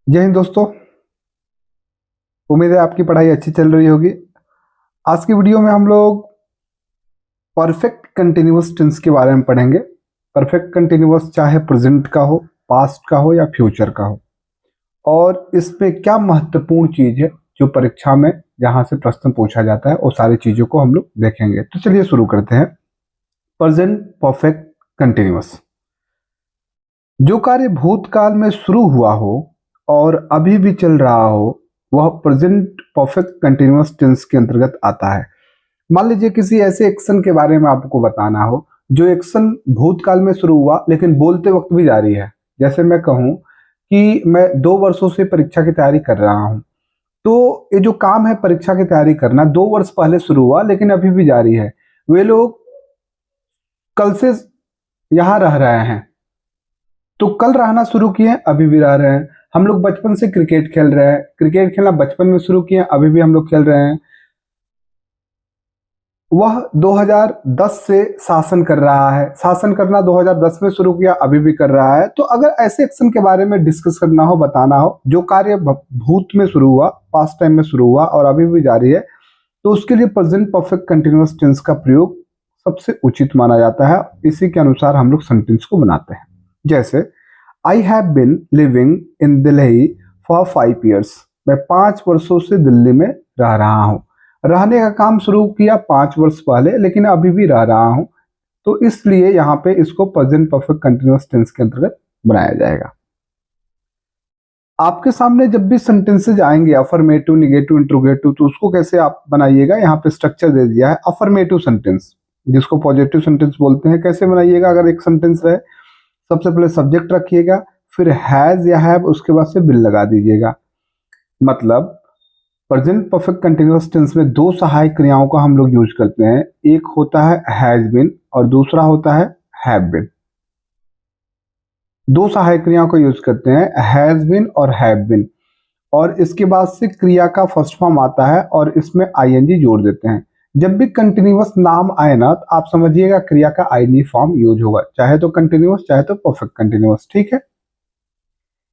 जय हिंद दोस्तों। उम्मीद है आपकी पढ़ाई अच्छी चल रही होगी। आज की वीडियो में हम लोग परफेक्ट कंटिन्यूअस टेंस के बारे में पढ़ेंगे। परफेक्ट कंटिन्यूअस चाहे प्रेजेंट का हो, पास्ट का हो या फ्यूचर का हो, और इसमें क्या महत्वपूर्ण चीज है जो परीक्षा में जहां से प्रश्न पूछा जाता है वो सारी चीजों को हम लोग देखेंगे। तो चलिए शुरू करते हैं। प्रेजेंट परफेक्ट कंटिन्यूअस, जो कार्य भूतकाल में शुरू हुआ हो और अभी भी चल रहा हो वह प्रेजेंट परफेक्ट कंटिन्यूअस टेंस के अंतर्गत आता है। मान लीजिए किसी ऐसे एक्शन के बारे में आपको बताना हो जो एक्शन भूतकाल में शुरू हुआ लेकिन बोलते वक्त भी जारी है। जैसे मैं कहूं कि मैं 2 वर्षों से परीक्षा की तैयारी कर रहा हूं, तो ये जो काम है परीक्षा की तैयारी करना 2 वर्ष पहले शुरू हुआ लेकिन अभी भी जारी है। वे लोग कल से यहाँ रह रहे हैं, तो कल रहना शुरू किए अभी भी रह रहे हैं। हम लोग बचपन से क्रिकेट खेल रहे हैं, क्रिकेट खेलना बचपन में शुरू किए अभी भी हम लोग खेल रहे हैं। वह 2010 से शासन कर रहा है, शासन करना 2010 में शुरू किया अभी भी कर रहा है। तो अगर ऐसे एक्शन के बारे में डिस्कस करना हो, बताना हो जो कार्य भूत में शुरू हुआ, पास्ट टाइम में शुरू हुआ और अभी भी जारी है, तो उसके लिए प्रेजेंट परफेक्ट कंटिन्यूअस टेंस का प्रयोग सबसे उचित माना जाता है। इसी के अनुसार हम लोग सेंटेंस को बनाते हैं। जैसे I have been living in Delhi for 5 years, मैं 5 वर्षों से दिल्ली में रह रहा हूँ। रहने का काम शुरू किया 5 वर्ष पहले लेकिन अभी भी रह रहा हूँ, तो इसलिए यहाँ पे इसको प्रेजेंट परफेक्ट कंटिन्यूअस टेंस के अंतर्गत बनाया जाएगा। आपके सामने जब भी सेंटेंसेज आएंगे अफर्मेटिव, निगेटिव, इंट्रोगेटिव, तो उसको कैसे आप बनाइएगा, यहाँ पे स्ट्रक्चर दे दिया है। अफर्मेटिव सेंटेंस जिसको पॉजिटिव सेंटेंस बोलते हैं, कैसे बनाइएगा? अगर एक सेंटेंस रहे, सबसे पहले सब्जेक्ट रखिएगा, फिर हैज या हैव, उसके बाद से बिल लगा दीजिएगा। मतलब प्रेजेंट परफेक्ट कंटिन्यूअस टेंस में 2 सहायक क्रियाओं का हम लोग यूज करते हैं। एक होता है हैज बिन और दूसरा होता है हैव बिन। 2 सहायक क्रियाओं का यूज करते हैं, हैज बिन और हैव बिन, और इसके बाद से क्रिया का फर्स्ट फॉर्म आता है और इसमें आईएनजी जोड़ देते हैं। जब भी कंटिन्यूअस नाम आए ना, तो आप समझिएगा क्रिया का आईएनजी फॉर्म यूज होगा, चाहे तो कंटिन्यूअस चाहे तो परफेक्ट कंटिन्यूअस। ठीक है।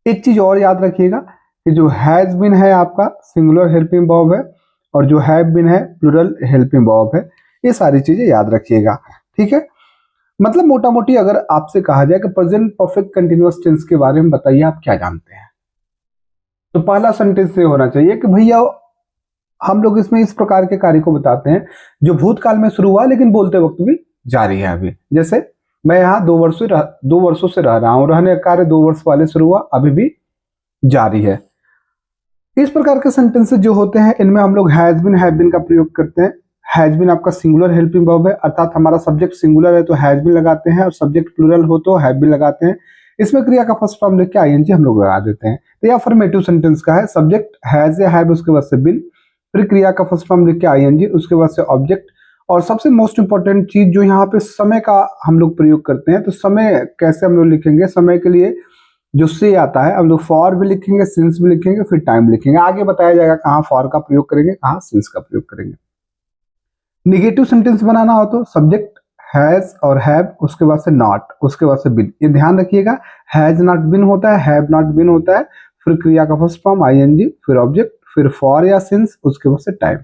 एक चीज और याद रखिएगा कि जो हैज बिन है आपका सिंगुलर हेल्पिंग वर्ब है और जो हैव बिन है प्लूरल हेल्पिंग वर्ब है। ये सारी चीजें याद रखिएगा। ठीक है। मतलब मोटा मोटी अगर आपसे कहा जाए कि प्रेजेंट परफेक्ट कंटिन्यूअस टेंस के बारे में बताइए आप क्या जानते हैं, तो पहला सेंटेंस ये होना चाहिए कि भैया हम लोग इसमें इस प्रकार के कार्य को बताते हैं जो भूतकाल में शुरू हुआ लेकिन बोलते वक्त भी जारी है अभी। जैसे मैं यहाँ 2 वर्षों से रह रहा हूँ, रहने का कार्य 2 वर्ष पहले शुरू हुआ अभी भी जारी है। इस प्रकार के सेंटेंसेस जो होते हैं इनमें हम लोग हैज बिन हैव बिन का प्रयोग करते हैं। हैज बिन आपका सिंगुलर हेल्पिंग वर्ब है, अर्थात हमारा सब्जेक्ट सिंगुलर है तो हैज बिन लगाते हैं और सब्जेक्ट प्लूरल हो तो हैव बिन लगाते हैं। इसमें क्रिया का फर्स्ट फॉर्म लिख के आईएनजी हम लोग लगा देते हैं। तो यह अफर्मेटिव सेंटेंस का है, सब्जेक्ट हैज या हैव, उसके बाद से बिन, फिर क्रिया का फर्स्ट फॉर्म लिख के आईएनजी, उसके बाद से ऑब्जेक्ट। और सबसे मोस्ट इंपॉर्टेंट चीज जो यहाँ पे समय का हम लोग प्रयोग करते हैं, तो समय कैसे हम लोग लिखेंगे? समय के लिए जो से आता है हम लोग फॉर भी लिखेंगे, सिंस भी लिखेंगे, फिर टाइम लिखेंगे। आगे बताया जाएगा कहाँ फॉर का प्रयोग करेंगे, कहाँ सिंस का प्रयोग करेंगे। निगेटिव सेंटेंस बनाना हो तो सब्जेक्ट हैज और हैव, उसके बाद से नॉट, उसके बाद से बिन। ये ध्यान रखिएगा, हैज नॉट बिन होता है, हैव नॉट बिन होता है, फिर क्रिया का फर्स्ट फॉर्म आईएनजी, फिर ऑब्जेक्ट, फिर फॉर या सिंस, उसके बाद से टाइम।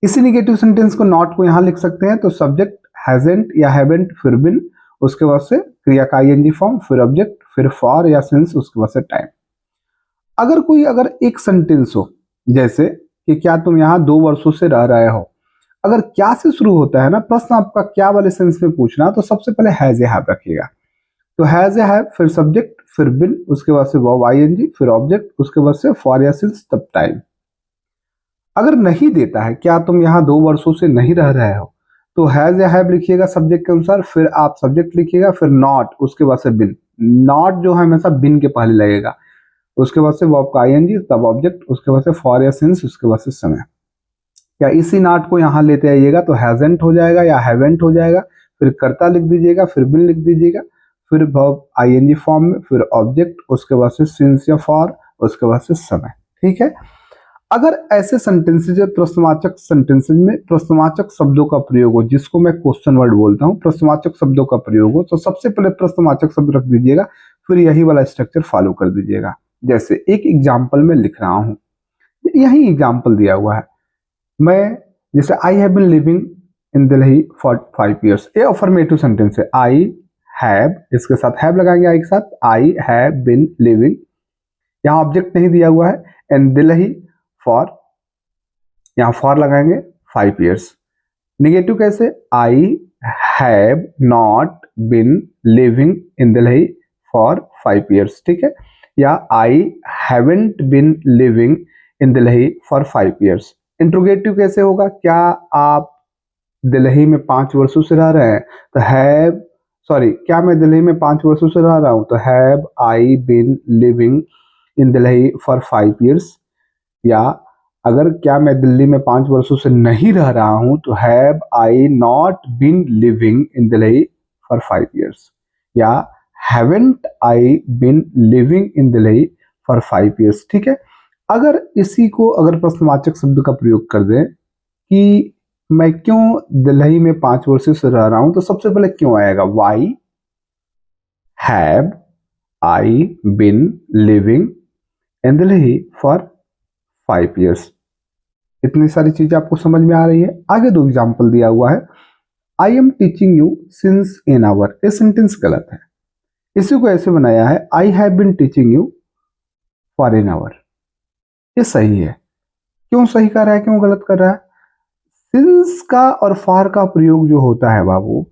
इसी निगेटिव सेंटेंस को नॉट को यहां लिख सकते हैं, तो सब्जेक्ट हैजेंट या हैवेंट, फिर बिन, उसके बाद से क्रिया का आईएनजी फॉर्म, फिर ऑब्जेक्ट, फिर फॉर या सिंस, उसके बाद से टाइम। अगर एक सेंटेंस हो जैसे कि क्या तुम यहाँ 2 वर्षों से रह रहे हो, अगर क्या से शुरू होता है ना प्रश्न, आपका क्या वाले सेंस में पूछना, तो सबसे पहले हैज ए हैव रखिएगा। तो हैज ए हैव, फिर सब्जेक्ट, फिर बिन, उसके बाद से वर्ब आईएनजी, फिर ऑब्जेक्ट, उसके बाद से फॉर या सिंस, तब टाइम। अगर नहीं देता है क्या तुम यहाँ 2 वर्षों से नहीं रह रहे हो, तो हैज या हैव लिखिएगा सब्जेक्ट के अनुसार, फिर आप सब्जेक्ट लिखिएगा, फिर नॉट, उसके बाद से बिन। नॉट जो है हमेशा बिन के पहले लगेगा, उसके बाद से वर्ब का आईएनजी, तब ऑब्जेक्ट, उसके बाद से फॉर या सिंस, उसके बाद से समय। या इसी नॉट को यहाँ लेते आइएगा तो हैजेंट हो जाएगा या हैवेंट हो जाएगा, फिर कर्ता लिख दीजिएगा, फिर बिन लिख दीजिएगा, फिर वर्ब आईएनजी फॉर्म में, फिर ऑब्जेक्ट, उसके बाद से सिंस या फॉर, उसके बाद से समय। ठीक है। अगर ऐसे सेंटेंसेज प्रश्नवाचक सेंटेंसेज में प्रश्नवाचक शब्दों का प्रयोग हो, जिसको मैं क्वेश्चन वर्ड बोलता हूँ, प्रश्नवाचक शब्दों का प्रयोग हो, तो सबसे पहले प्रश्नवाचक शब्द रख दीजिएगा, फिर यही वाला स्ट्रक्चर फॉलो कर दीजिएगा। जैसे एक एग्जाम्पल में लिख रहा हूं, यही एग्जाम्पल दिया हुआ है। मैं जैसे I have been living in Delhi for 5 years, ये अफर्मेटिव सेंटेंस है। आई हैव, इसके साथ हैव लगाएंगे, आई के साथ, आई हैव बीन लिविंग, यहाँ ऑब्जेक्ट नहीं दिया हुआ है, इन दिल्ली फॉर, यहाँ फॉर लगाएंगे 5 years। निगेटिव कैसे, I have not been living in Delhi for 5 years, ठीक है, या I haven't been living in Delhi for 5 years। Interrogative कैसे होगा, क्या आप दिल्ली में 5 वर्षों से रह रहे हैं, तो हैव, सॉरी, क्या मैं दिल्ली में 5 वर्षों से रह रहा हूं, तो have I been living in Delhi for 5 years। या अगर क्या मैं दिल्ली में 5 वर्षों से नहीं रह रहा हूं, तो have I not been living in Delhi for 5 years। या haven't I been living in Delhi for 5 years, ठीक है। अगर इसी को अगर प्रश्नवाचक शब्द का प्रयोग कर दें कि मैं क्यों दिल्ली में 5 वर्षों से रह रहा हूं, तो सबसे पहले क्यों आएगा, why have I been living in Delhi for 5 years। इतनी सारी चीजें आपको समझ में आ रही है। आगे 2 एग्जाम्पल दिया हुआ है, I am teaching you since an hour, ये सेंटेंस गलत है, इसी को ऐसे बनाया है, I have been teaching you for an our, ये सही है। क्यों सही कर रहा है, क्यों गलत कर रहा है, सिंस का और फॉर का प्रयोग जो होता है बाबू,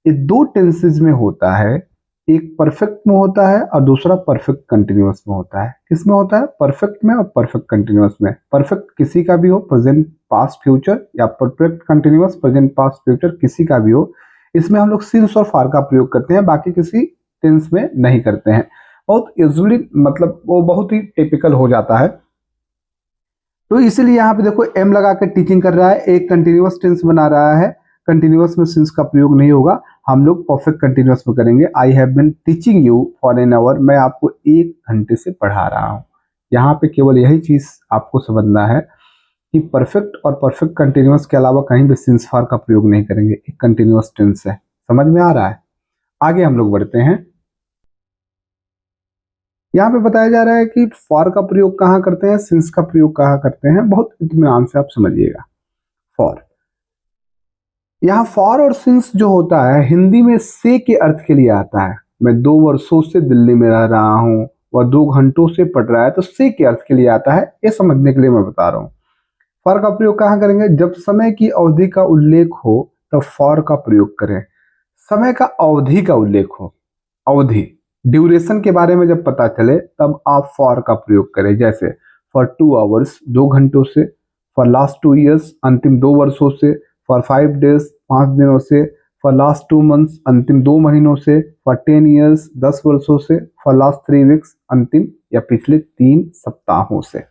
ये 2 टेंसेज में होता है, एक परफेक्ट में होता है और दूसरा परफेक्ट कंटिन्यूअस में होता है। किस में होता है, परफेक्ट में और परफेक्ट कंटिन्यूअस में। परफेक्ट किसी का भी हो, प्रेजेंट पास्ट फ्यूचर, या perfect continuous present past future किसी का भी हो, इसमें हम लोग सिंस और फॉर का प्रयोग करते हैं, बाकी किसी टेंस में नहीं करते हैं। बहुत यूजुअली, मतलब वो बहुत ही टिपिकल हो जाता है। तो इसीलिए यहाँ पे देखो एम लगा के टीचिंग कर रहा है, एक कंटिन्यूअस टेंस बना रहा है, कंटिन्यूअस में सिंस का प्रयोग नहीं होगा, हम लोग परफेक्ट कंटिन्यूअस में करेंगे। I have been teaching you for an hour, मैं आपको 1 घंटे से पढ़ा रहा हूँ। यहाँ पे केवल यही चीज आपको समझना है कि परफेक्ट और परफेक्ट कंटिन्यूअस के अलावा कहीं भी सिंस फॉर का प्रयोग नहीं करेंगे, एक कंटिन्यूअस टेंस है। समझ में आ रहा है। आगे हम लोग बढ़ते हैं। यहाँ पे बताया जा रहा है कि फॉर का प्रयोग कहाँ करते हैं, सिंस का प्रयोग कहाँ करते हैं, बहुत इत्मीनान से आप समझिएगा। फॉर, यहाँ फॉर और सिंस जो होता है हिंदी में से के अर्थ के लिए आता है। मैं 2 वर्षों से दिल्ली में रह रहा हूँ, वह 2 घंटों से पढ़ रहा है, तो से के अर्थ के लिए आता है, ये समझने के लिए मैं बता रहा हूँ। फॉर का प्रयोग कहाँ करेंगे, जब समय की अवधि का उल्लेख हो तब फॉर का प्रयोग करें। समय का अवधि का उल्लेख हो, अवधि ड्यूरेशन के बारे में जब पता चले तब आप फॉर का प्रयोग करें। जैसे फॉर 2 hours 2 घंटों से, फॉर लास्ट 2 years अंतिम 2 वर्षों से, फॉर 5 days 5 दिनों से, फॉर लास्ट 2 months अंतिम 2 महीनों से, फॉर 10 years 10 वर्षों से, फॉर लास्ट 3 weeks अंतिम या पिछले 3 सप्ताहों से।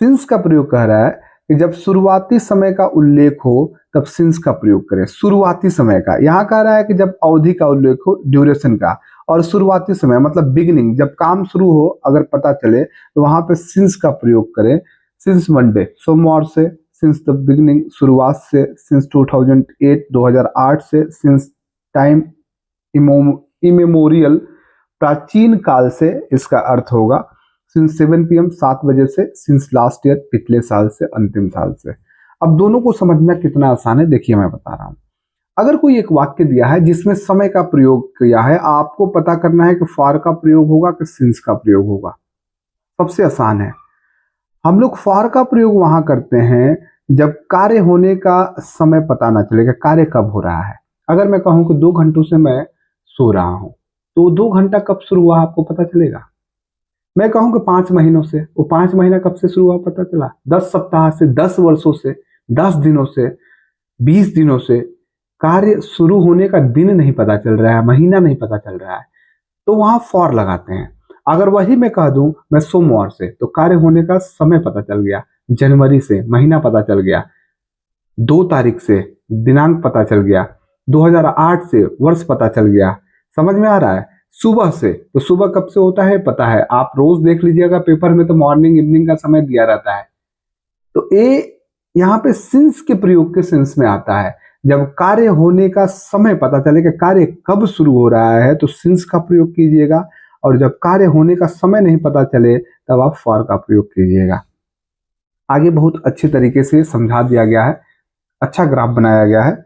सिंस का प्रयोग कह रहा है कि जब शुरुआती समय का उल्लेख हो तब सिंस का प्रयोग करें। शुरुआती समय का, यहाँ कह रहा है कि जब अवधि का उल्लेख हो, ड्यूरेशन का, और शुरुआती समय मतलब बिगिनिंग, जब काम शुरू हो अगर पता चले तो वहां पे सिंस का प्रयोग करें। सिंस मंडे, सोमवार से, सिंस द बिगिनिंग शुरुआत से, सिंस 2008 से, सिंस टाइम इमेमोरियल प्राचीन काल से इसका अर्थ होगा। सिंस 7 PM 7 बजे से, सिंस लास्ट ईयर पिछले साल से, अंतिम साल से। अब दोनों को समझना कितना आसान है, देखिए मैं बता रहा हूं। अगर कोई एक वाक्य दिया है जिसमें समय का प्रयोग किया है, आपको पता करना है कि फॉर का प्रयोग होगा कि सिंस का प्रयोग होगा। सबसे आसान है, हम लोग फॉर का प्रयोग वहां करते हैं जब कार्य होने का समय पता ना चलेगा, कार्य कब हो रहा है। अगर मैं कहूं कि 2 घंटों से मैं सो रहा हूं, तो 2 घंटा कब शुरू हुआ आपको पता चलेगा। मैं कहूं कि 5 महीनों से, वो 5 महीना कब से शुरू हुआ पता चला। 10 सप्ताह से, 10 वर्षों से, 10 दिनों से, 20 दिनों से, कार्य शुरू होने का दिन नहीं पता चल रहा है, महीना नहीं पता चल रहा है, तो वहां फॉर लगाते हैं। अगर वही मैं कह दूं मैं सोमवार से, तो कार्य होने का समय पता चल गया, जनवरी से महीना पता चल गया, 2 तारीख से दिनांक पता चल गया, 2008 से वर्ष पता चल गया। समझ में आ रहा है। सुबह से, तो सुबह कब से होता है पता है, आप रोज देख लीजिएगा पेपर में, तो मॉर्निंग इवनिंग का समय दिया रहता है। तो ये यहाँ पे सिंस के प्रयोग के सेंस में आता है। जब कार्य होने का समय पता चले कि कार्य कब शुरू हो रहा है, तो सिंस का प्रयोग कीजिएगा। और जब कार्य होने का समय नहीं पता चले तब आप फॉर का प्रयोग कीजिएगा। आगे बहुत अच्छे तरीके से समझा दिया गया है, अच्छा ग्राफ बनाया गया है।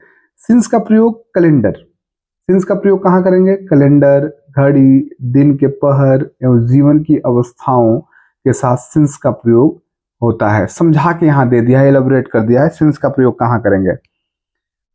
सिंस का प्रयोग कैलेंडर, सिंस का प्रयोग कहाँ करेंगे? कैलेंडर, घड़ी, दिन के पहर एवं जीवन की अवस्थाओं के साथ सिंस का प्रयोग होता है। समझा के यहाँ दे दिया है, एलेबोरेट कर दिया है सिंस का प्रयोग कहाँ करेंगे।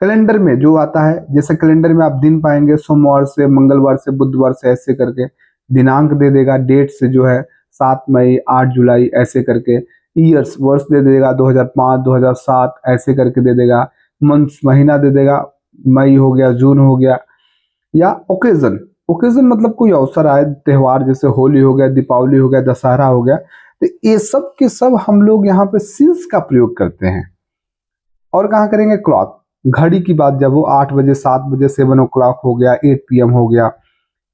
कैलेंडर में जो आता है, जैसे कैलेंडर में आप दिन पाएंगे सोमवार से, मंगलवार से, बुधवार से, ऐसे करके दिनांक दे देगा, डेट से जो है 7 मई, 8 जुलाई ऐसे करके, ईयर्स वर्ष दे देगा 2005, 2007 ऐसे करके दे देगा, मंथ्स महीना दे देगा, मई हो गया, जून हो गया। या ओकेजन, ओकेजन मतलब कोई अवसर आए, त्योहार जैसे होली हो गया, दीपावली हो गया, दशहरा हो गया, तो ये सब के सब हम लोग यहाँ पे सिंस का प्रयोग करते हैं। और कहाँ करेंगे? क्लॉक, घड़ी की बात जब हो 8 बजे, 7 बजे, 7 ओ क्लॉक हो गया, 8 PM हो गया।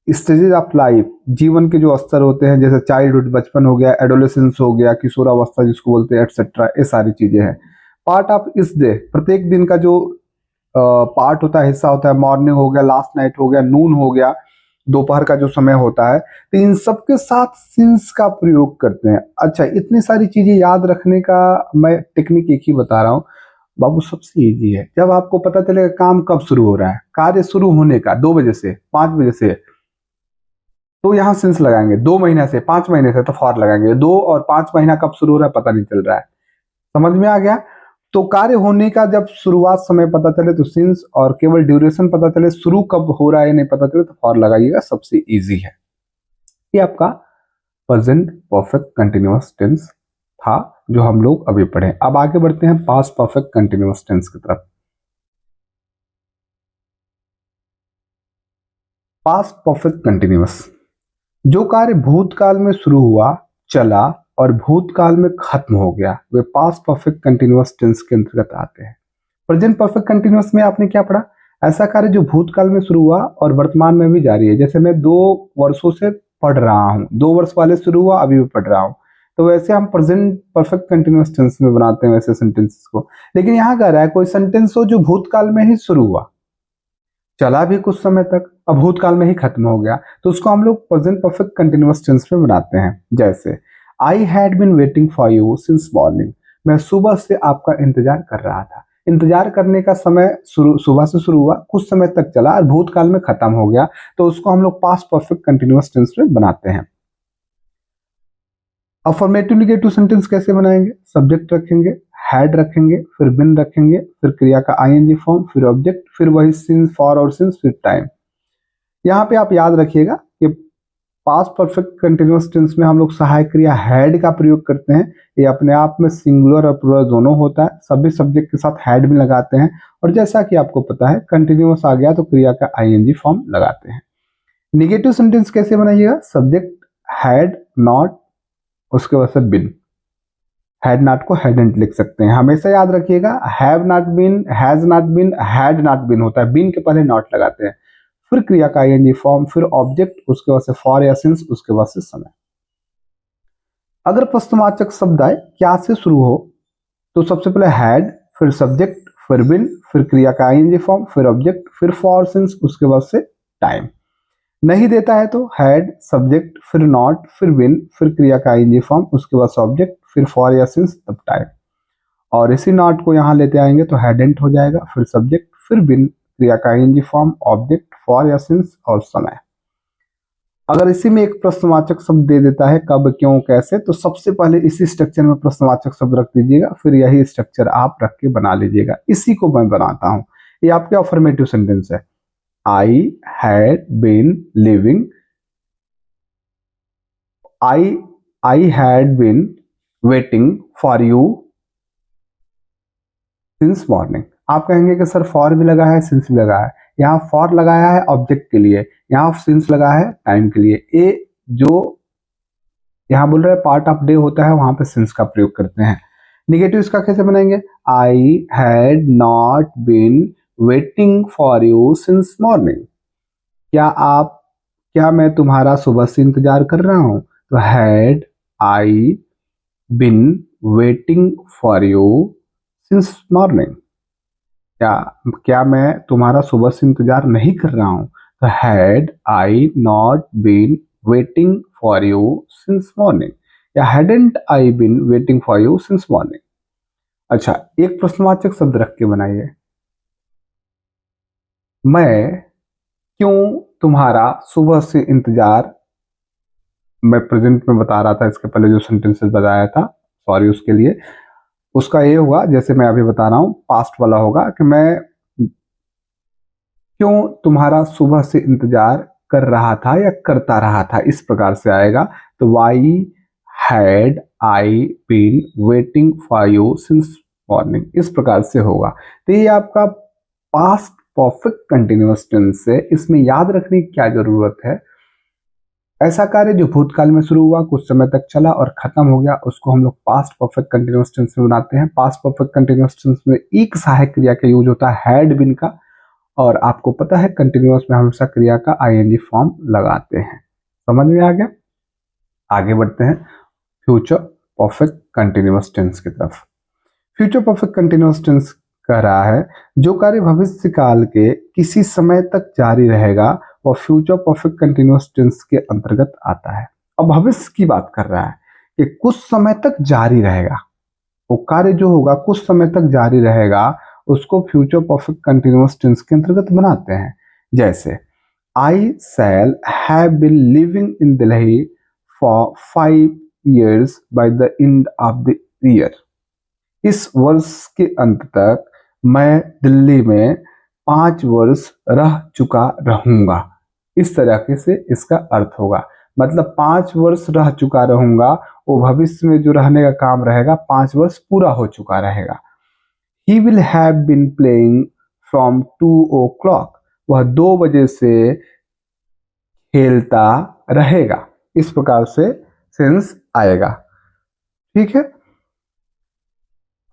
स्टेजेस ऑफ लाइफ, जीवन के जो स्तर होते हैं, जैसे चाइल्डहुड बचपन हो गया, एडोलेसेंस हो गया, किशोरावस्था जिसको बोलते हैं, एटसेट्रा, ये सारी चीजें हैं। पार्ट ऑफ इस डे, प्रत्येक दिन का जो पार्ट होता है, हिस्सा होता है, मॉर्निंग हो गया, लास्ट नाइट हो गया, नून हो गया, दोपहर का जो समय होता है, तो इन सब के साथ सिंस का प्रयोग करते हैं। अच्छा, इतनी सारी चीजें याद रखने का मैं टेक्निक एक ही बता रहा हूँ बाबू, सबसे इजी है। जब आपको पता चलेगा काम कब शुरू हो रहा है, कार्य शुरू होने का 2 बजे से, 5 बजे से, तो यहाँ सिंस लगाएंगे। 2 महीना से, 5 महीने से, तो फॉर लगाएंगे। 2 और 5 महीना कब शुरू हो रहा है पता नहीं चल रहा है, समझ में आ गया? तो कार्य होने का जब शुरुआत समय पता चले तो सिंस, और केवल ड्यूरेशन पता चले, शुरू कब हो रहा है नहीं पता चले तो फॉर लगाइएगा, सबसे इजी है। ये आपका प्रेजेंट परफेक्ट कंटिन्यूअस टेंस था जो हम लोग अभी पढ़े। अब आगे बढ़ते हैं पास्ट परफेक्ट कंटिन्यूअस टेंस की तरफ। पास्ट परफेक्ट कंटिन्यूअस, जो कार्य भूतकाल में शुरू हुआ, चला और भूतकाल में खत्म हो गया, वे पास्ट परफेक्ट कंटिन्यूअस टेंस के अंतर्गत आते हैं। प्रेजेंट परफेक्ट कंटिन्यूअस में आपने क्या पढ़ा? ऐसा कार्य जो भूतकाल में शुरू हुआ और वर्तमान में भी जारी है। जैसे मैं 2 वर्षों से पढ़ रहा हूँ, 2 वर्ष पहले शुरू हुआ, अभी भी पढ़ रहा हूँ, तो वैसे हम प्रेजेंट परफेक्ट कंटिन्यूअस टेंस में बनाते हैं वैसे सेंटेंसेस को। लेकिन यहाँ कह रहा है कोई सेंटेंस हो जो भूतकाल में ही शुरू हुआ, चला भी कुछ समय तक, अब भूतकाल में ही खत्म हो गया, तो उसको हम लोग प्रेजेंट परफेक्ट कंटिन्यूअस टेंस में बनाते हैं। जैसे I had been waiting for you since morning, मैं सुबह से आपका इंतजार कर रहा था। इंतजार करने का समय सुबह से शुरू हुआ, कुछ समय तक चला और भूतकाल में खत्म हो गया, तो उसको हम लोग पास्ट परफेक्ट कंटिन्यूअस टेंस में बनाते हैं। अफर्मेटिव नेगेटिव सेंटेंस कैसे बनाएंगे? सब्जेक्ट रखेंगे, हैड रखेंगे, फिर बिन रखेंगे, फिर क्रिया का आईएनजी फॉर्म, फिर ऑब्जेक्ट, फिर वही सिंस, फॉर और सिंस, फिर टाइम। यहाँ पे आप याद रखिएगा कि पास्ट परफेक्ट कंटिन्यूअस टेंस में हम लोग सहायक क्रिया हैड का प्रयोग करते हैं। ये अपने आप में सिंगुलर और प्लूरल दोनों होता है, सभी सब्जेक्ट के साथ हैड भी लगाते हैं। और जैसा कि आपको पता है कंटिन्यूअस आ गया तो क्रिया का आईएनजी फॉर्म लगाते हैं। निगेटिव सेंटेंस कैसे बनाइएगा? सब्जेक्ट हैड, नॉट, उसके बाद से बिन। हैड नॉट को हैडंट लिख सकते हैं। हमेशा याद रखिएगा have not been, has not been, had not been होता है, बीन के पहले नॉट लगाते हैं, फिर क्रिया का आईएनजी फॉर्म, फिर ऑब्जेक्ट, उसके बाद से फॉर या सिंस, उसके बाद से समय। अगर प्रश्नवाचक शब्द आए क्या से शुरू हो तो सबसे पहले हैड, फिर सब्जेक्ट, फिर बिन, फिर क्रिया का आईएनजी फॉर्म, फिर ऑब्जेक्ट, फिर फॉर, सिंस, उसके बाद से टाइम। नहीं देता है तो हैड, सब्जेक्ट, फिर नॉट, फिर बिन, फिर क्रिया का आईएनजी फॉर्म, उसके बाद ऑब्जेक्ट, फिर फॉर या सिंस, तब टाइम। और इसी नॉट को यहाँ लेते आएंगे तो हैडेंट हो जाएगा, फिर सब्जेक्ट, फिर बिन, क्रिया का आईएनजी फॉर्म, ऑब्जेक्ट, फॉर या सिंस और समय। अगर इसी में एक प्रश्नवाचक शब्द दे देता है कब, क्यों, कैसे, तो सबसे पहले इसी स्ट्रक्चर में प्रश्नवाचक शब्द रख दीजिएगा, फिर यही स्ट्रक्चर आप रख के बना लीजिएगा। इसी को मैं बनाता हूं, ये आपके अफर्मेटिव सेंटेंस है। I had been living, I had been waiting for you since morning. आप कहेंगे कि सर फॉर भी लगा है, सिंस भी लगा है। यहाँ फॉर लगाया है ऑब्जेक्ट के लिए, यहाँ सिंस लगा है टाइम के लिए। ये जो यहाँ बोल रहे हैं पार्ट ऑफ डे होता है वहां पे सिंस का प्रयोग करते हैं। निगेटिव इसका कैसे बनाएंगे? I had not been waiting for you since morning, क्या मैं तुम्हारा सुबह से इंतजार कर रहा हूं? तो had I bin waiting for you since morning, क्या मैं तुम्हारा सुबह से इंतजार नहीं कर रहा हूं? तो had I not been waiting for you since morning, या hadn't I been waiting for you since morning। अच्छा, एक प्रश्नवाचक शब्द रख के बनाइए। मैं क्यों तुम्हारा सुबह से इंतजार, मैं प्रेजेंट में बता रहा था, इसके पहले जो सेंटेंसेस बताया था, सॉरी उसके लिए। उसका ये हुआ, जैसे मैं अभी बता रहा हूं, पास्ट वाला होगा कि मैं क्यों तुम्हारा सुबह से इंतजार कर रहा था या करता रहा था, इस प्रकार से आएगा। तो why had I been waiting for you since morning, इस प्रकार से होगा। तो ये आपका पास्ट परफेक्ट कंटिन्यूअस टेंस है। इसमें याद रखने की क्या जरूरत है, ऐसा कार्य जो भूतकाल में शुरू हुआ, कुछ समय तक चला और खत्म हो गया, उसको हम लोग पास्ट परफेक्ट कंटिन्यूअस टेंस में बनाते हैं। पास्ट परफेक्ट कंटिन्यूअस टेंस में एक सहायक क्रिया का यूज होता है हैड बीन का, और आपको पता है कंटिन्यूअस में हमेशा क्रिया का आईएनजी फॉर्म लगाते हैं। समझ में आ गया? आगे बढ़ते हैं फ्यूचर परफेक्ट कंटिन्यूअस टेंस की तरफ। फ्यूचर परफेक्ट कंटिन्यूअस टेंस कह रहा है जो कार्य भविष्य काल के किसी समय तक जारी रहेगा वह फ्यूचर परफेक्ट कंटिन्यूअस टेंस के अंतर्गत आता है। अब भविष्य की बात कर रहा है कि कुछ समय तक जारी रहेगा, वो कार्य जो होगा कुछ समय तक जारी रहेगा, उसको फ्यूचर परफेक्ट कंटिन्यूअस टेंस के अंतर्गत बनाते हैं। जैसे I shall have been living in Delhi for 5 years by the end of the year. इस वर्ष के अंत तक मैं दिल्ली में 5 वर्ष रह चुका रहूंगा, इस तरीके से इसका अर्थ होगा। मतलब 5 वर्ष रह चुका रहूंगा, वो भविष्य में जो रहने का काम रहेगा 5 वर्ष पूरा हो चुका रहेगा। He will have been playing from 2 o'clock, वह 2 बजे से खेलता रहेगा, इस प्रकार से सेंस आएगा। ठीक है,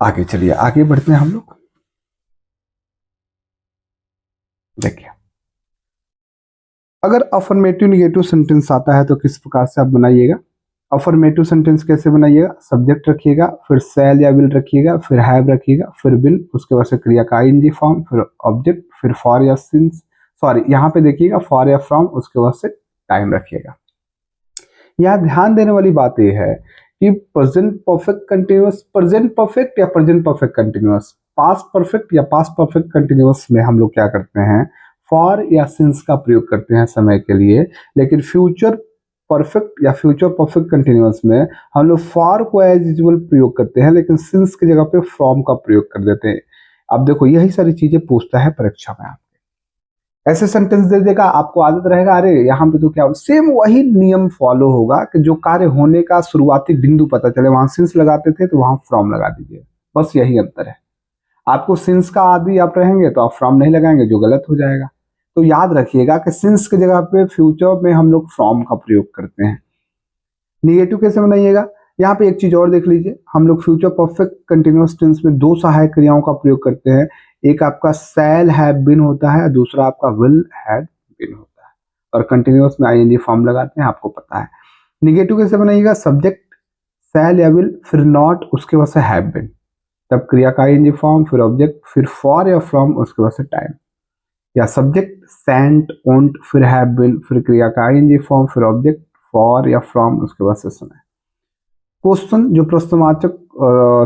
आगे चलिए, आगे बढ़ते हैं हम लोग। देखिए, अगर अफर्मेटिव निगेटिव सेंटेंस आता है तो किस प्रकार से आप बनाइएगा। अफर्मेटिव सेंटेंस कैसे बनाइएगा, सब्जेक्ट रखिएगा, फिर शैल या विल रखिएगा, फिर हैव रखिएगा, फिर बिन, उसके बाद से क्रिया का आईएनजी फॉर्म, फिर ऑब्जेक्ट, फिर फॉर या सिंस, सॉरी यहाँ पे देखिएगा फॉर या फ्रॉम, उसके बाद से टाइम रखिएगा। यहाँ ध्यान देने वाली बात यह है कि present perfect continuous, present perfect या present perfect continuous, past perfect या पास्ट परफेक्ट कंटिन्यूअस में हम लोग क्या करते हैं, फॉर या सिंस का प्रयोग करते हैं समय के लिए। लेकिन फ्यूचर परफेक्ट या फ्यूचर परफेक्ट कंटिन्यूअस में हम लोग फॉर को एज यूजुअल प्रयोग करते हैं, लेकिन सिंस की जगह पे फ्रॉम का प्रयोग कर देते हैं। अब देखो, यही सारी चीजें पूछता है परीक्षा में। आप ऐसे सेंटेंस दे देगा, आपको आदत रहेगा अरे यहाँ पे तो क्या, सेम वही नियम फॉलो होगा कि जो कार्य होने का शुरुआती बिंदु पता चले, वहां सिंस लगाते थे तो वहां फ्रॉम लगा दीजिए, बस यही अंतर है। आपको सिंस का आदि आप रहेंगे तो आप फ्रॉम नहीं लगाएंगे, जो गलत हो जाएगा। तो याद रखिएगा कि सिंस की जगह पे फ्यूचर में हम लोग फ्रॉम का प्रयोग करते हैं। निगेटिव कैसे बनाइएगा, यहाँ पे एक चीज और देख लीजिए, हम लोग फ्यूचर परफेक्ट कंटिन्यूअस टेंस में 2 सहायक क्रियाओं का प्रयोग करते हैं। एक आपका शैल हैव बीन होता है, दूसरा आपका विल हैड बीन होता है, और कंटिन्यूअस में आईएनजी फॉर्म लगाते हैं, आपको पता है। निगेटिव कैसे बनाइएगा, सब्जेक्ट शैल या विल, फिर नॉट, उसके बाद से हैव बीन, तब क्रिया का आईएनजी फॉर्म, फिर ऑब्जेक्ट, फिर फॉर या फ्रॉम, उसके बाद से टाइम। या सब्जेक्ट सेंट ओंट, फिर हैव बीन, फिर क्रिया का आईएनजी फॉर्म, फिर ऑब्जेक्ट, फॉर या फ्रॉम, उसके बाद से समय। क्वेश्चन जो प्रश्नवाचक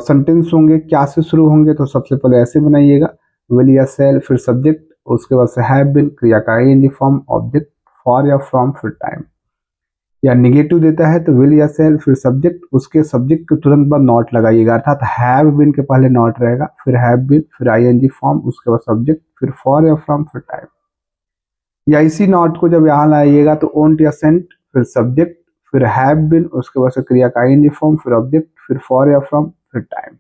सेंटेंस होंगे क्या से शुरू होंगे, तो सबसे पहले ऐसे बनाइएगा, विल या सेल, फिर सब्जेक्ट, उसके बाद से हैव बीन, क्रिया का आईएनजी फॉर्म, ऑब्जेक्ट, फॉर या फ्रॉम, फिर टाइम। या निगेटिव देता है तो विल या सेल, फिर सब्जेक्ट, उसके सब्जेक्ट के तुरंत बाद नॉट लगाइएगा, अर्थात हैव बीन के पहले नॉट रहेगा, फिर हैव बीन, फिर आईएनजी फॉर्म, उसके बाद सब्जेक्ट, फिर फॉर या फ्रॉम, फिर टाइम। या इसी नॉट को जब यहाँ लाइएगा तो ओंट या सेंट, फिर सब्जेक्ट, फिर हैव बीन, उसके बाद से क्रिया का आईएनजी फॉर्म, फिर ऑब्जेक्ट, फिर फॉर या फ्रॉम, फिर टाइम।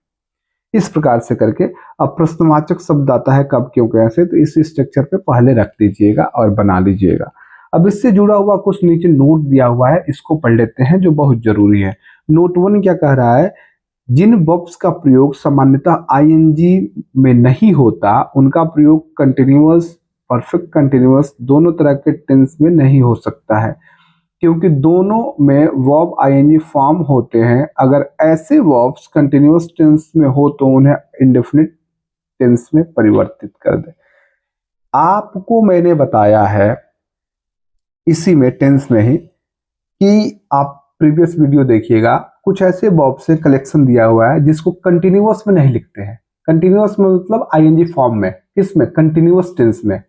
इस प्रकार से करके अब प्रश्नवाचक शब्द आता है कब क्यों कैसे, तो इस स्ट्रक्चर पे पहले रख दीजिएगा और बना लीजिएगा। अब इससे जुड़ा हुआ कुछ नीचे नोट दिया हुआ है, इसको पढ़ लेते हैं जो बहुत जरूरी है। नोट 1 क्या कह रहा है, जिन वर्ब्स का प्रयोग सामान्यतः आईएनजी में नहीं होता उनका प्रयोग कंटिन्यूअस, परफेक्ट कंटिन्यूअस दोनों तरह के टेंस में नहीं हो सकता है, क्योंकि दोनों में वर्ब आईएनजी फॉर्म होते हैं। अगर ऐसे वर्ब्स कंटिन्यूअस टेंस में हो तो उन्हें इंडेफिनिट टेंस में परिवर्तित कर दे। आपको मैंने बताया है इसी में टेंस में ही कि आप प्रीवियस वीडियो देखिएगा, कुछ ऐसे वर्ब से कलेक्शन दिया हुआ है जिसको कंटिन्यूअस में नहीं लिखते हैं। कंटिन्यूअस में मतलब आईएनजी फॉर्म में, किसमें, कंटिन्यूअस टेंस में,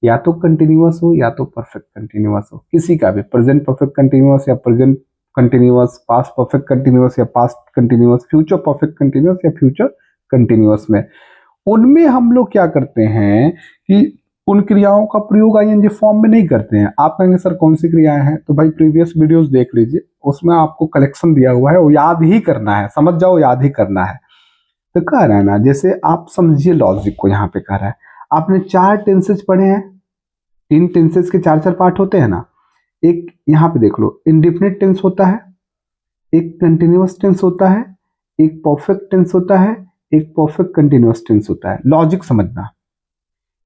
या तो कंटिन्यूअस हो या तो परफेक्ट कंटिन्यूअस हो, किसी का भी, प्रेजेंट परफेक्ट कंटिन्यूअस या present continuous, past perfect continuous या past continuous, future perfect continuous या फ्यूचर कंटिन्यूअस में। उनमें हम लोग क्या करते हैं कि उन क्रियाओं का प्रयोग आईएनजी फॉर्म में नहीं करते हैं। आप कहेंगे सर कौन सी क्रियाएं हैं, तो भाई प्रीवियस वीडियोस देख लीजिए, उसमें आपको कलेक्शन दिया हुआ है, वो याद ही करना है, समझ जाओ याद ही करना है। तो कह रहा है ना, जैसे आप समझिए लॉजिक को, यहाँ पे कह रहा है आपने 4 टेंसेज पढ़े हैं, इन टेंसेज के 4 पार्ट होते हैं ना। एक यहाँ पे देख लो, इंडेफिनिट टेंस होता है, एक कंटिन्यूअस टेंस होता है, एक परफेक्ट टेंस होता है, एक परफेक्ट कंटिन्यूअस टेंस होता है। लॉजिक समझना,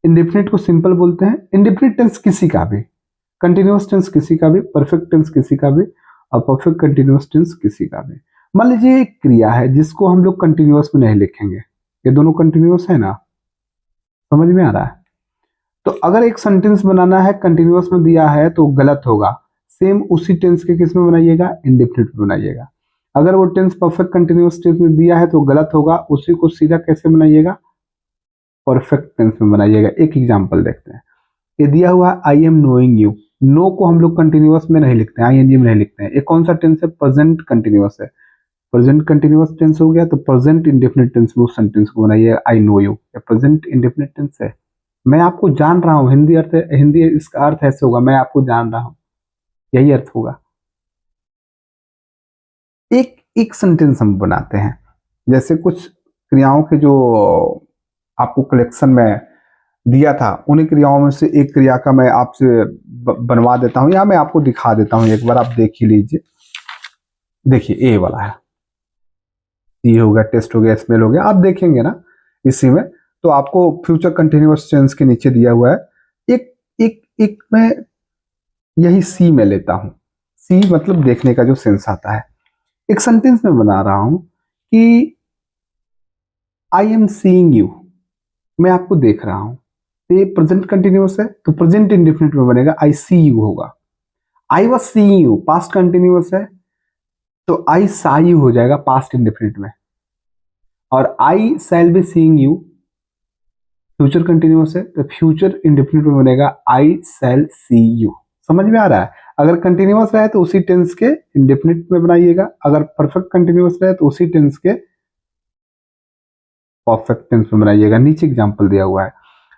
इंडेफिनिट को सिंपल बोलते हैं, इंडेफिनिट टेंस किसी का भी, कंटिन्यूअस टेंस किसी का भी, परफेक्ट टेंस किसी का भी, और परफेक्ट कंटिन्यूअस टेंस किसी का भी। मान लीजिए एक क्रिया है जिसको हम लोग कंटिन्यूअस में नहीं लिखेंगे, ये दोनों कंटिन्यूअस है ना, समझ में आ रहा है। तो अगर एक सेंटेंस बनाना है कंटिन्यूअस में दिया है तो गलत होगा, सेम उसी टेंस के किस में बनाइएगा, इंडेफिनिट में बनाइएगा। अगर वो टेंस परफेक्ट कंटिन्यूअस टेंस में दिया है तो गलत होगा, उसी को सीधा कैसे बनाइएगा, परफेक्ट टेंस में बनाइएगा। एक एग्जांपल देखते हैं, ये दिया हुआ है I am knowing you, know को हम लोग कंटिन्यूअस में नहीं लिखते हैं, आईएनजी में नहीं लिखते हैं। ये कौन सा टेंस है, प्रेजेंट कंटिन्यूअस है, प्रेजेंट कंटिन्यूअस टेंस हो गया, तो प्रेजेंट इंडेफिनिट टेंस में उस सेंटेंस को बनाइए, आई नो यू, ये प्रेजेंट इंडेफिनिट टेंस है, मैं आपको जान रहा हूं, हिंदी अर्थ, हिंदी इसका अर्थ ऐसे होगा, मैं आपको जान रहा हूं, यही अर्थ होगा। एक एक सेंटेंस हम बनाते हैं, जैसे कुछ क्रियाओं के जो आपको कलेक्शन में दिया था, उन्हीं क्रियाओं में से एक क्रिया का मैं आपसे बनवा देता हूं, या मैं आपको दिखा देता हूं, एक बार आप देख ही लीजिए। देखिए ए वाला है, ये हो गया, टेस्ट हो गया, स्मेल हो गया, आप देखेंगे ना इसी में, तो आपको फ्यूचर कंटिन्यूअस टेंस के नीचे दिया हुआ है। एक एक एक मैं यही सी में लेता हूं, सी मतलब देखने का जो सेंस आता है। एक सेंटेंस में बना रहा हूं कि आई एम सीइंग यू, मैं आपको देख रहा हूं, तो ये प्रेजेंट कंटिन्यूअस है, तो प्रेजेंट इंडेफिनिट में बनेगा आई सी यू होगा। I was seeing you past continuous है, तो आई सा यू हो जाएगा पास्ट इंडेफिनिट में, और I shall be seeing you future continuous है, तो फ्यूचर इंडेफिनिट में बनेगा आई शैल सी यू। समझ में आ रहा है। अगर कंटिन्यूअस रहे तो उसी टेंस के इंडेफिनिट में बनाइएगा, अगर परफेक्ट कंटिन्यूअस रहे तो उसी टेंस के परफेक्ट टेंस में बनाइएगा। नीचे एग्जांपल दिया हुआ है,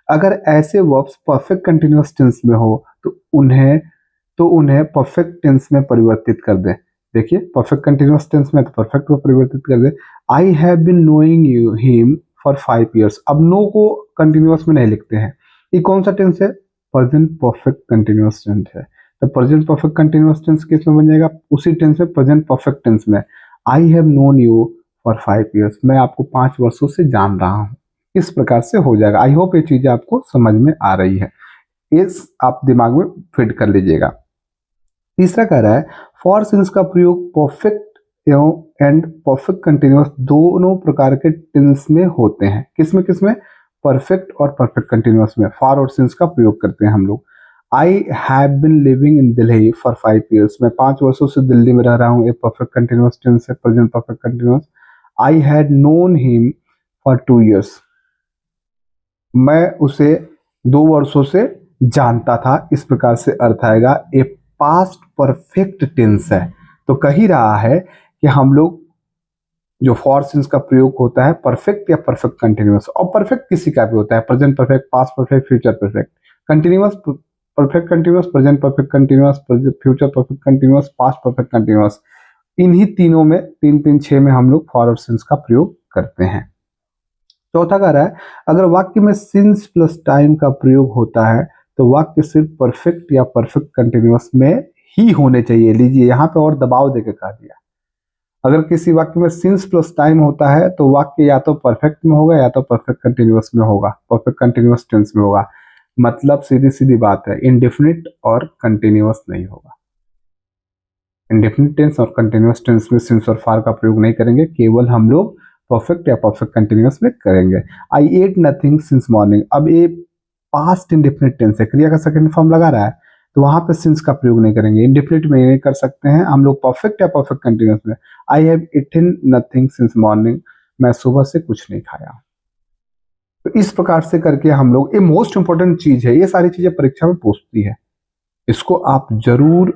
अगर ऐसे वर्ब्स परफेक्ट कंटिन्यूअस टेंस में हो तो उन्हें परफेक्ट टेंस में परिवर्तित कर दें। देखिए परफेक्ट कंटिन्यूअस टेंस में तो परफेक्ट में परिवर्तित कर दे। I have been knowing you him for 5 years। अब नो को कंटिन्यूअस में नहीं लिखते हैं, ये कौन सा टेंस है, प्रेजेंट परफेक्ट कंटिन्यूअस टेंस है, तो प्रेजेंट परफेक्ट कंटिन्यूअस टेंस किस में बन जाएगा, उसी टेंस में, प्रेजेंट परफेक्ट टेंस में। I have known you for 5 years, मैं आपको 5 वर्षों से जान रहा हूँ। इस प्रकार से हो जाएगा। आई होप ये चीजें आपको समझ में आ रही है, इस आप दिमाग में फिट कर लीजिएगा। तीसरा कह रहा है फॉर सिंस का प्रयोग परफेक्ट एंड परफेक्ट कंटिन्यूअस दोनों प्रकार के टेंस में होते हैं। किसमें किसमें, परफेक्ट और परफेक्ट कंटिन्यूअस में फॉर और सिंस का प्रयोग करते हैं हम लोग। I have been living in Delhi for 5 years, मैं 5 वर्षों से दिल्ली में रह रहा हूँ, एक परफेक्ट कंटिन्यूअस टेंस है, present perfect continuous. I had known him for 2 years, मैं उसे 2 वर्षों से जानता था, इस प्रकार से अर्थ आएगा। ए पास्ट परफेक्ट टेंस है, तो कह ही रहा है कि हम लोग जो फॉर सिंस का प्रयोग होता है परफेक्ट या परफेक्ट कंटिन्यूअस, और परफेक्ट किसी का भी होता है, present perfect, past perfect, future perfect. Continuous perfect continuous, present perfect continuous, future perfect continuous, past perfect continuous, इन्हीं तीनों में 3 3 6 में हम लोग फॉर और सिंस का प्रयोग करते हैं। चौथा कह रहा है अगर वाक्य में सिंस प्लस टाइम का प्रयोग होता है तो वाक्य सिर्फ परफेक्ट या परफेक्ट कंटिन्यूअस में ही होने चाहिए। लीजिए यहाँ पे और दबाव देकर कह दिया, अगर किसी वाक्य में सिंस प्लस टाइम होता है तो वाक्य या तो परफेक्ट में होगा या तो परफेक्ट कंटिन्यूअस में होगा, परफेक्ट कंटिन्यूअस टेंस में होगा। मतलब सीधी सीधी बात है, इंडेफिनिट और कंटिन्यूअस नहीं होगा। इंडेफिनिट टेंस और कंटिन्यूअस टेंस में सिंस और फॉर का प्रयोग नहीं करेंगे, केवल हम लोग परफेक्ट या परफेक्ट कंटिन्यूअस में करेंगे। आई एट नथिंग सिंस मॉर्निंग, अब ये पास्ट इंडेफिनिट टेंस है, क्रिया का सेकंड फॉर्म लगा रहा है, तो वहां पे सिंस का प्रयोग नहीं करेंगे। इंडेफिनिट में नहीं कर सकते हैं हम लोग, परफेक्ट या परफेक्ट कंटिन्यूस में। I have eaten nothing since morning, मैं सुबह से कुछ नहीं खाया। तो इस प्रकार से करके हम लोग, ये मोस्ट इंपॉर्टेंट चीज है, ये सारी चीजें परीक्षा में पूछती है, इसको आप जरूर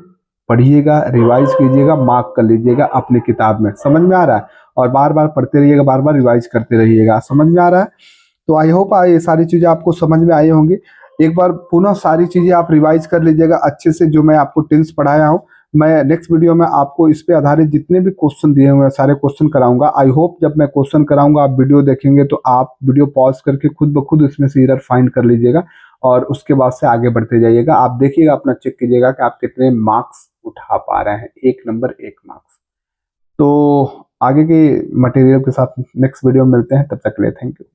पढ़िएगा, रिवाइज कीजिएगा, मार्क कर लीजिएगा अपनी किताब में। समझ में आ रहा है? और बार बार पढ़ते रहिएगा, बार बार रिवाइज करते रहिएगा। समझ में आ रहा है? तो आई होप ये सारी चीजें आपको समझ में आई होंगी। एक बार पुनः सारी चीजें आप रिवाइज कर लीजिएगा अच्छे से, जो मैं आपको टेंस पढ़ाया हूँ। मैं नेक्स्ट वीडियो में आपको इस पे आधारित जितने भी क्वेश्चन दिए हुए हैं सारे क्वेश्चन कराऊंगा। आई होप जब मैं क्वेश्चन कराऊंगा आप वीडियो देखेंगे तो आप वीडियो पॉज करके खुद ब खुद इसमें से एरर फाइंड कर लीजिएगा और उसके बाद से आगे बढ़ते जाइएगा। आप देखिएगा, अपना चेक कीजिएगा कि आप कितने मार्क्स उठा पा रहे हैं, 1 नंबर 1 मार्क्स। तो आगे के मटेरियल के साथ नेक्स्ट वीडियो में मिलते हैं, तब तक के लिए थैंक यू।